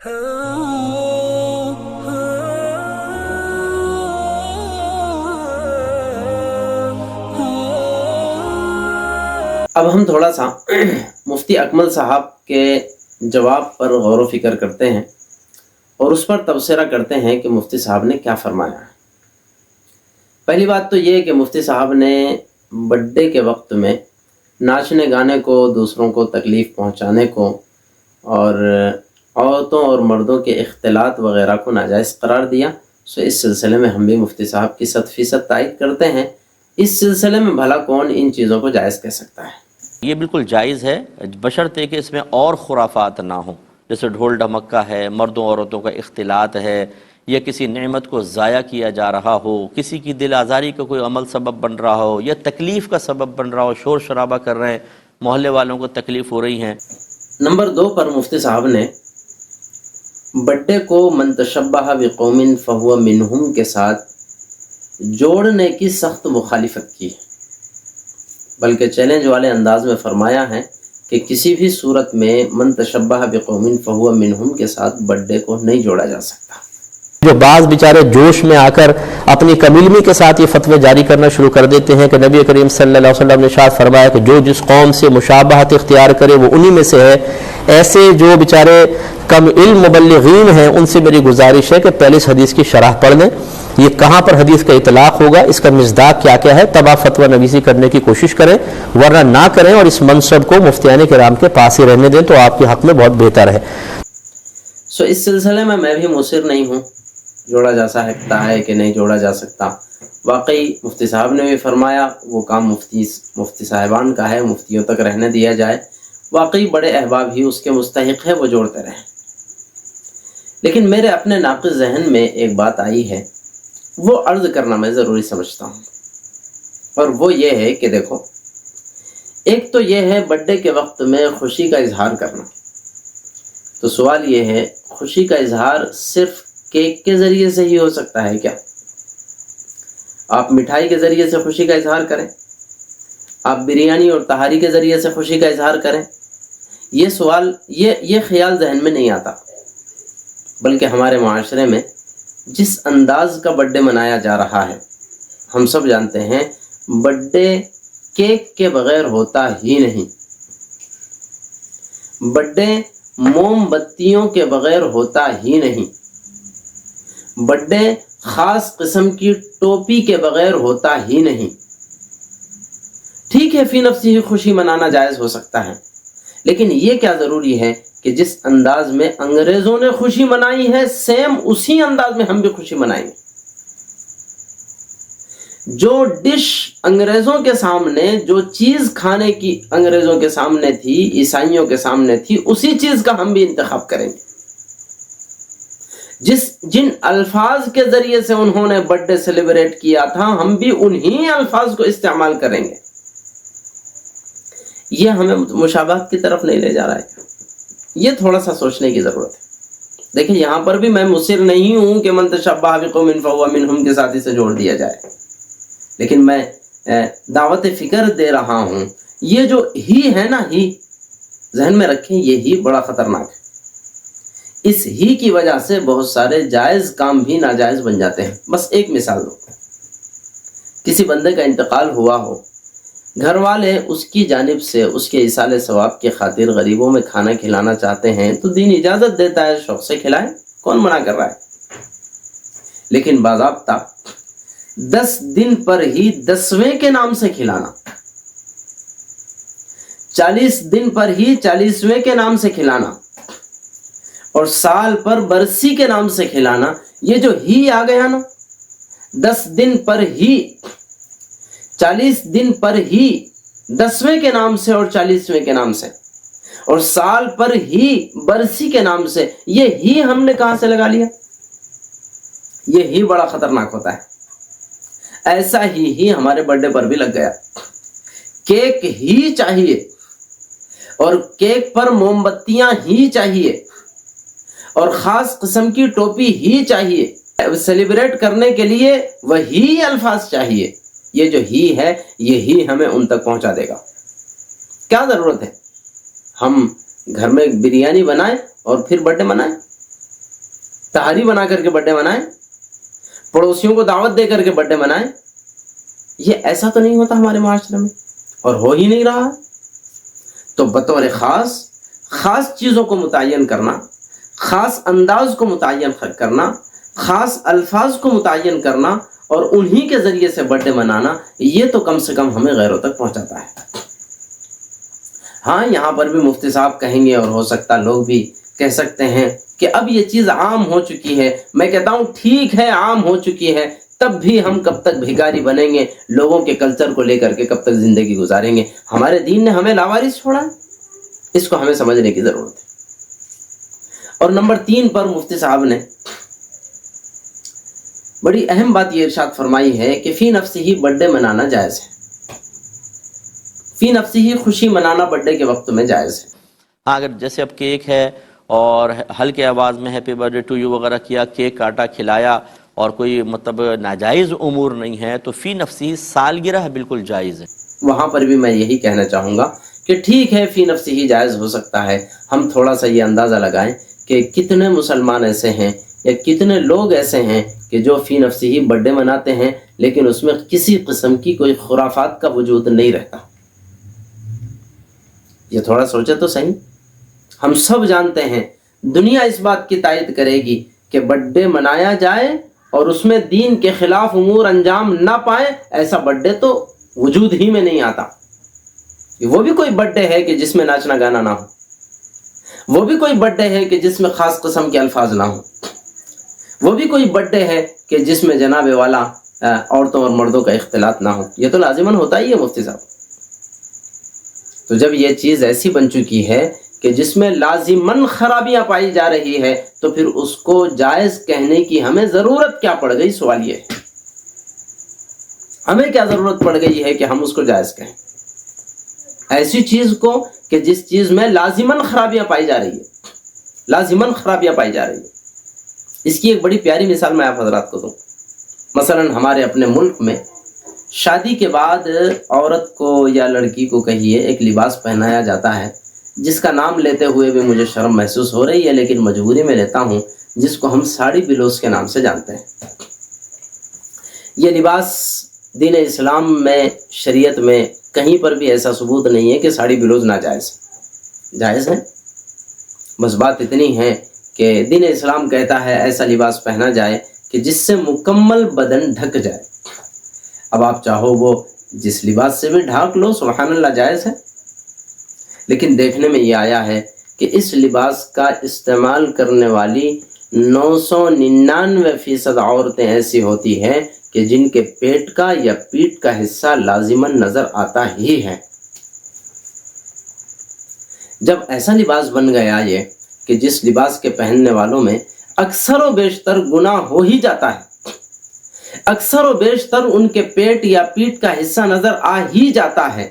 اب ہم تھوڑا سا مفتی اکمل صاحب کے جواب پر غور و فکر کرتے ہیں اور اس پر تبصرہ کرتے ہیں کہ مفتی صاحب نے کیا فرمایا ہے۔ پہلی بات تو یہ کہ مفتی صاحب نے برتھ ڈے کے وقت میں ناچنے گانے کو، دوسروں کو تکلیف پہنچانے کو اور عورتوں اور مردوں کے اختلاط وغیرہ کو ناجائز قرار دیا۔ سو اس سلسلے میں ہم بھی مفتی صاحب کی 100% تائید کرتے ہیں۔ اس سلسلے میں بھلا کون ان چیزوں کو جائز کہہ سکتا ہے؟ یہ بالکل جائز ہے، بشرطے کہ اس میں اور خرافات نہ ہوں، جیسے ڈھول ڈھمکا ہے، مردوں عورتوں کا اختلاط ہے، یا کسی نعمت کو ضائع کیا جا رہا ہو، کسی کی دل آزاری کا کوئی عمل سبب بن رہا ہو، یا تکلیف کا سبب بن رہا ہو، شور شرابہ کر رہے ہیں، محلے والوں کو تکلیف ہو رہی ہیں۔ نمبر 2 پر مفتی صاحب نے برتھ ڈے کو من تشبہ بقوم فہو منہم کے ساتھ جوڑنے کی سخت مخالفت کی، بلکہ چیلنج والے انداز میں فرمایا ہے کہ کسی بھی صورت میں من تشبہ بقوم فہو منہم کے ساتھ برتھ ڈے کو نہیں جوڑا جا سکتا۔ جو بعض بیچارے جوش میں آ کر اپنی کم علمی کے ساتھ یہ فتوے جاری کرنا شروع کر دیتے ہیں کہ نبی کریم صلی اللہ علیہ وسلم نے ارشاد فرمایا کہ جو جس قوم سے مشابہت اختیار کرے وہ انہی میں سے ہے۔ ایسے جو بیچارے کم علم مبلغین ہیں ان سے میری گزارش ہے کہ پہلے اس حدیث کی شرح پڑھ لیں، یہ کہاں پر حدیث کا اطلاق ہوگا، اس کا مصداق کیا کیا ہے، تب آپ فتویٰ نویسی کرنے کی کوشش کریں، ورنہ نہ کریں اور اس منصب کو مفتیان کرام کے پاس ہی رہنے دیں تو آپ کے حق میں بہت بہتر ہے۔ اس سلسلے میں بھی مصر نہیں ہوں جوڑا جا سکتا ہے کہ نہیں جوڑا جا سکتا۔ واقعی مفتی صاحب نے بھی فرمایا وہ کام مفتی صاحبان کا ہے، مفتیوں تک رہنے دیا جائے۔ واقعی بڑے احباب ہی اس کے مستحق ہے، وہ جوڑتے رہیں۔ لیکن میرے اپنے ناقص ذہن میں ایک بات آئی ہے، وہ عرض کرنا میں ضروری سمجھتا ہوں، اور وہ یہ ہے کہ دیکھو، ایک تو یہ ہے برتھ ڈے کے وقت میں خوشی کا اظہار کرنا۔ تو سوال یہ ہے، خوشی کا اظہار صرف کیک کے ذریعے سے ہی ہو سکتا ہے کیا؟ آپ مٹھائی کے ذریعے سے خوشی کا اظہار کریں، آپ بریانی اور تہاری کے ذریعے سے خوشی کا اظہار کریں؟ یہ سوال، یہ خیال ذہن میں نہیں آتا، بلکہ ہمارے معاشرے میں جس انداز کا برتھ ڈے منایا جا رہا ہے، ہم سب جانتے ہیں برتھ ڈے کیک کے بغیر ہوتا ہی نہیں، برتھ ڈے موم بتیوں کے بغیر ہوتا ہی نہیں، برتھ ڈے خاص قسم کی ٹوپی کے بغیر ہوتا ہی نہیں۔ ٹھیک ہے، فی نفسی ہی خوشی منانا جائز ہو سکتا ہے، لیکن یہ کیا ضروری ہے کہ جس انداز میں انگریزوں نے خوشی منائی ہے سیم اسی انداز میں ہم بھی خوشی منائیں گے۔ جو ڈش انگریزوں کے سامنے، جو چیز کھانے کی انگریزوں کے سامنے تھی، عیسائیوں کے سامنے تھی، اسی چیز کا ہم بھی انتخاب کریں گے۔ جن الفاظ کے ذریعے سے انہوں نے برتھ ڈے سیلیبریٹ کیا تھا، ہم بھی انہی الفاظ کو استعمال کریں گے۔ یہ ہمیں مشابہت کی طرف نہیں لے جا رہا ہے، یہ تھوڑا سا سوچنے کی ضرورت ہے۔ دیکھیں، یہاں پر بھی میں مصر نہیں ہوں کہ من تشبہ بقوم فہو منہم کے ساتھ اسے جوڑ دیا جائے، لیکن میں دعوت فکر دے رہا ہوں۔ یہ جو ہی ہے نا، ہی ذہن میں رکھیں، یہ ہی بڑا خطرناک ہے۔ اس ہی کی وجہ سے بہت سارے جائز کام بھی ناجائز بن جاتے ہیں۔ بس ایک مثال دو، کسی بندے کا انتقال ہوا ہو، گھر والے اس کی جانب سے اس کے ایصال ثواب کی خاطر غریبوں میں کھانا کھلانا چاہتے ہیں تو دین اجازت دیتا ہے، شوق سے کھلائیں، کون منع کر رہا ہے؟ لیکن باضابطہ 10 دن پر ہی 10ویں کے نام سے کھلانا، 40 دن پر ہی 40ویں کے نام سے کھلانا، اور سال پر برسی کے نام سے کھلانا، یہ جو ہی آ گیا نا، 10 دن پر ہی 40 دن پر ہی 10ویں کے نام سے اور 40ویں کے نام سے، اور سال پر ہی برسی کے نام سے، یہ ہی ہم نے کہاں سے لگا لیا؟ یہ ہی بڑا خطرناک ہوتا ہے۔ ایسا ہی ہمارے برتھ ڈے پر بھی لگ گیا، کیک ہی چاہیے، اور کیک پر موم بتیاں ہی چاہیے، اور خاص قسم کی ٹوپی ہی چاہیے، سیلیبریٹ کرنے کے لیے وہی الفاظ چاہیے۔ یہ جو ہی ہے، یہی ہمیں ان تک پہنچا دے گا۔ کیا ضرورت ہے ہم گھر میں بریانی بنائیں اور پھر برتھ ڈے منائیں؟ تہاری بنا کر کے برتھڈے منائیں، پڑوسیوں کو دعوت دے کر کے برتھڈے منائیں، یہ ایسا تو نہیں ہوتا ہمارے معاشرے میں، اور ہو ہی نہیں رہا۔ تو بطور خاص چیزوں کو متعین کرنا، خاص انداز کو متعین کرنا، خاص الفاظ کو متعین کرنا اور انہی کے ذریعے سے برتھڈے منانا، یہ تو کم سے کم ہمیں غیروں تک پہنچاتا ہے۔ ہاں یہاں پر بھی مفتی صاحب کہیں گے اور ہو سکتا لوگ بھی کہہ سکتے ہیں کہ اب یہ چیز عام ہو چکی ہے۔ میں کہتا ہوں ٹھیک ہے، عام ہو چکی ہے، تب بھی ہم کب تک بھکاری بنیں گے؟ لوگوں کے کلچر کو لے کر کے کب تک زندگی گزاریں گے؟ ہمارے دین نے ہمیں لاوارث چھوڑا ہے، اس کو ہمیں سمجھنے کی ضرورت ہے۔ اور نمبر 3 پر مفتی صاحب نے بڑی اہم بات یہ ارشاد فرمائی ہے کہ فی نفسی ہی برتھڈے منانا جائز ہے، فی نفسی ہی خوشی منانا برتھڈے کے وقت میں جائز ہے۔ ہاں اگر جیسے اب کیک ہے اور ہلکے آواز میں happy birthday to you وغیرہ کیا، کیک کاٹا، کھلایا، اور کوئی مطلب ناجائز امور نہیں ہے، تو فی نفسی سالگرہ بالکل جائز ہے۔ وہاں پر بھی میں یہی کہنا چاہوں گا کہ ٹھیک ہے، فی نفسی ہی جائز ہو سکتا ہے۔ ہم تھوڑا سا یہ اندازہ لگائیں کہ کتنے مسلمان ایسے ہیں یا کتنے لوگ ایسے ہیں کہ جو فی نفسی ہی برتھڈے مناتے ہیں، لیکن اس میں کسی قسم کی کوئی خرافات کا وجود نہیں رہتا۔ یہ تھوڑا سوچے تو صحیح۔ ہم سب جانتے ہیں، دنیا اس بات کی تائید کرے گی کہ برتھڈے منایا جائے اور اس میں دین کے خلاف امور انجام نہ پائے، ایسا برتھڈے تو وجود ہی میں نہیں آتا۔ وہ بھی کوئی برتھڈے ہے کہ جس میں ناچنا گانا نہ ہو، وہ بھی کوئی برتھڈے ہے کہ جس میں خاص قسم کے الفاظ نہ ہوں، وہ بھی کوئی برتھڈے ہے کہ جس میں جناب والا عورتوں اور مردوں کا اختلاط نہ ہو۔ یہ تو لازماً ہوتا ہی ہے مفتی صاحب۔ تو جب یہ چیز ایسی بن چکی ہے کہ جس میں لازماً خرابیاں پائی جا رہی ہے، تو پھر اس کو جائز کہنے کی ہمیں ضرورت کیا پڑ گئی؟ سوال یہ ہے، ہمیں کیا ضرورت پڑ گئی ہے کہ ہم اس کو جائز کہیں؟ ایسی چیز کو کہ جس چیز میں لازماً خرابیاں پائی جا رہی ہے، لازماً خرابیاں پائی جا رہی ہے۔ اس کی ایک بڑی پیاری مثال میں آپ حضرات کو دوں۔ مثلاً ہمارے اپنے ملک میں شادی کے بعد عورت کو یا لڑکی کو کہیے ایک لباس پہنایا جاتا ہے جس کا نام لیتے ہوئے بھی مجھے شرم محسوس ہو رہی ہے، لیکن مجبوری میں لیتا ہوں، جس کو ہم ساڑی بلوز کے نام سے جانتے ہیں۔ یہ لباس دین اسلام میں، شریعت میں کہیں پر بھی ایسا ثبوت نہیں ہے کہ ساڑی بلوز ناجائز جائز ہے۔ بس بات اتنی ہے کہ دین اسلام کہتا ہے ایسا لباس پہنا جائے کہ جس سے مکمل بدن ڈھک جائے۔ اب آپ چاہو وہ جس لباس سے بھی ڈھانک لو، سبحان اللہ، جائز ہے۔ لیکن دیکھنے میں یہ آیا ہے کہ اس لباس کا استعمال کرنے والی 999% عورتیں ایسی ہوتی ہیں کہ جن کے پیٹ کا یا پیٹ کا حصہ لازماً نظر آتا ہی ہے۔ جب ایسا لباس بن گیا یہ کہ جس لباس کے پہننے والوں میں اکثر و بیشتر گناہ ہو ہی جاتا ہے، اکثر و بیشتر ان کے پیٹ یا پیٹ کا حصہ نظر آ ہی جاتا ہے،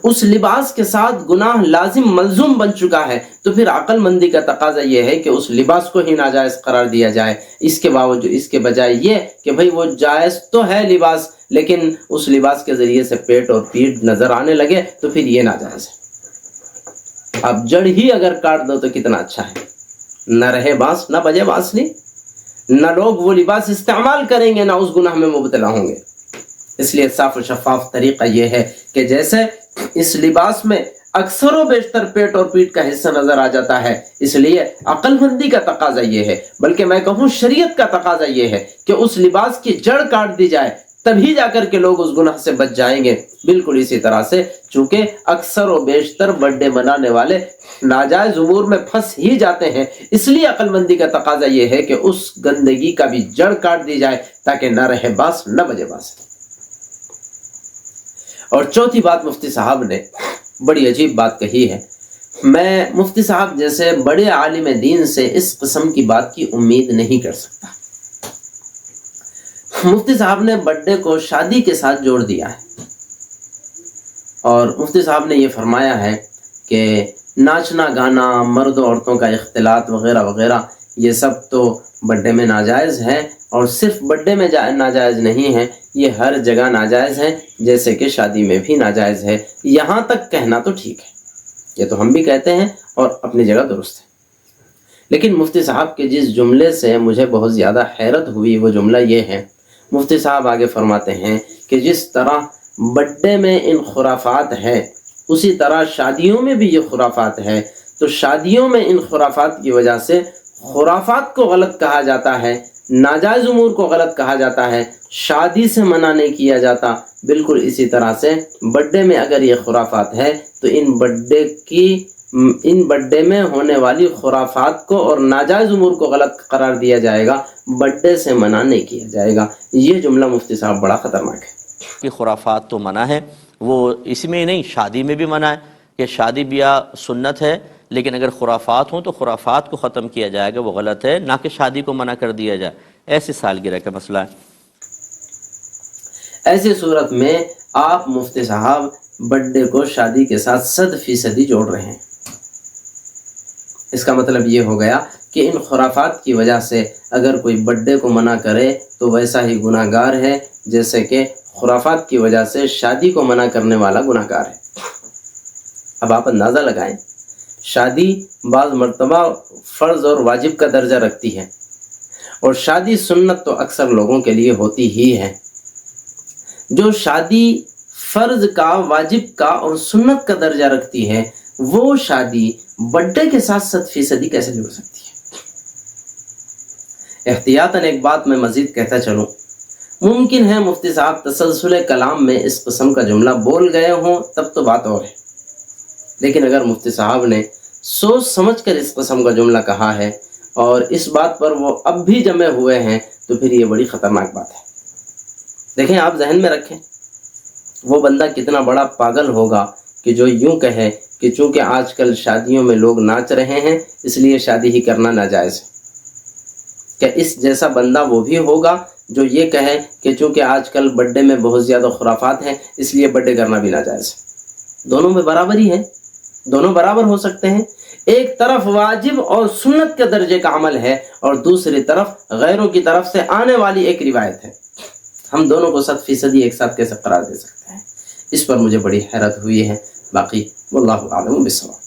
اس لباس کے ساتھ گناہ لازم ملزوم بن چکا ہے، تو پھر عقل مندی کا تقاضا یہ ہے کہ اس لباس کو ہی ناجائز قرار دیا جائے۔ اس کے باوجود، اس کے بجائے یہ کہ بھئی وہ جائز تو ہے لباس، لیکن اس لباس کے ذریعے سے پیٹ اور پیٹ نظر آنے لگے تو پھر یہ ناجائز ہے۔ اب جڑ ہی اگر کاٹ دو تو کتنا اچھا ہے، نہ رہے بانس نہ بجے بانسری، نہ لوگ وہ لباس استعمال کریں گے، نہ اس گناہ میں مبتلا ہوں گے۔ اس لیے صاف و شفاف طریقہ یہ ہے کہ جیسے اس لباس میں اکثر و بیشتر پیٹ اور پیٹ کا حصہ نظر آ جاتا ہے، اس لیے عقل مندی کا تقاضا یہ ہے، بلکہ میں کہوں شریعت کا تقاضا یہ ہے کہ اس لباس کی جڑ کاٹ دی جائے، تبھی جا کر کے لوگ اس گناہ سے بچ جائیں گے۔ بالکل اسی طرح سے چونکہ اکثر و بیشتر برتھڈے منانے والے ناجائز امور میں پھنس ہی جاتے ہیں، اس لیے عقل مندی کا تقاضا یہ ہے کہ اس گندگی کا بھی جڑ کاٹ دی جائے تاکہ نہ رہے باس نہ بجے باس۔ اور چوتھی بات مفتی صاحب نے بڑی عجیب بات کہی ہے، میں مفتی صاحب جیسے بڑے عالم دین سے اس قسم کی بات کی امید نہیں کر سکتا۔ مفتی صاحب نے برتھڈے کو شادی کے ساتھ جوڑ دیا ہے، اور مفتی صاحب نے یہ فرمایا ہے کہ ناچنا گانا، مرد و عورتوں کا اختلاط وغیرہ وغیرہ یہ سب تو برتھڈے میں ناجائز ہے، اور صرف برتھڈے میں ناجائز نہیں ہے، یہ ہر جگہ ناجائز ہے، جیسے کہ شادی میں بھی ناجائز ہے۔ یہاں تک کہنا تو ٹھیک ہے، یہ تو ہم بھی کہتے ہیں اور اپنی جگہ درست ہے، لیکن مفتی صاحب کے جس جملے سے مجھے بہت زیادہ حیرت ہوئی وہ جملہ یہ ہے، مفتی صاحب آگے فرماتے ہیں کہ جس طرح بڈے میں ان خرافات ہے اسی طرح شادیوں میں بھی یہ خرافات ہے، تو شادیوں میں ان خرافات کی وجہ سے خرافات کو غلط کہا جاتا ہے، ناجائز امور کو غلط کہا جاتا ہے، شادی سے منع نہیں کیا جاتا۔ بالکل اسی طرح سے بڈے میں اگر یہ خرافات ہے تو ان بڈے میں ہونے والی خرافات کو اور ناجائز امور کو غلط قرار دیا جائے گا، بڈے سے منع نہیں کیا جائے گا۔ یہ جملہ مفتی صاحب بڑا خطرناک ہے کہ خرافات تو منع ہے، وہ اس میں نہیں شادی میں بھی منع ہے کہ شادی بیاہ سنت ہے، لیکن اگر خرافات ہوں تو خرافات کو ختم کیا جائے گا، وہ غلط ہے، نہ کہ شادی کو منع کر دیا جائے۔ ایسی سالگرہ کا مسئلہ ہے۔ ایسی صورت میں آپ مفتی صاحب بڈے کو شادی کے ساتھ 100% جوڑ رہے ہیں۔ اس کا مطلب یہ ہو گیا کہ ان خرافات کی وجہ سے اگر کوئی بڈے کو منع کرے تو ویسا ہی گناہ گار ہے جیسے کہ خرافات کی وجہ سے شادی کو منع کرنے والا گناہ گار ہے۔ اب آپ اندازہ لگائیں، شادی بعض مرتبہ فرض اور واجب کا درجہ رکھتی ہے، اور شادی سنت تو اکثر لوگوں کے لیے ہوتی ہی ہے۔ جو شادی فرض کا، واجب کا اور سنت کا درجہ رکھتی ہے، وہ شادی بڈے کے ساتھ 100% کیسے جڑ سکتی ہے؟ احتیاطاً ایک بات میں مزید کہتا چلوں، ممکن ہے مفتی صاحب تسلسل کلام میں اس قسم کا جملہ بول گئے ہوں، تب تو بات اور ہے، لیکن اگر مفتی صاحب نے سوچ سمجھ کر اس قسم کا جملہ کہا ہے اور اس بات پر وہ اب بھی جمے ہوئے ہیں تو پھر یہ بڑی خطرناک بات ہے۔ دیکھیں، آپ ذہن میں رکھیں، وہ بندہ کتنا بڑا پاگل ہوگا کہ جو یوں کہے کہ چونکہ آج کل شادیوں میں لوگ ناچ رہے ہیں اس لیے شادی ہی کرنا ناجائز ہے۔ کیا اس جیسا بندہ وہ بھی ہوگا جو یہ کہے کہ چونکہ آج کل بڈے میں بہت زیادہ خرافات ہیں اس لیے بڈے کرنا بھی ناجائز ہے؟ دونوں میں برابری ہے، دونوں برابر ہو سکتے ہیں۔ ایک طرف واجب اور سنت کے درجے کا عمل ہے اور دوسری طرف غیروں کی طرف سے آنے والی ایک روایت ہے۔ ہم دونوں کو 100% ایک ساتھ کیسے قرار دے سکتے ہیں؟ اس پر مجھے بڑی حیرت ہوئی ہے۔ باقی واللہ اعلم بالصواب۔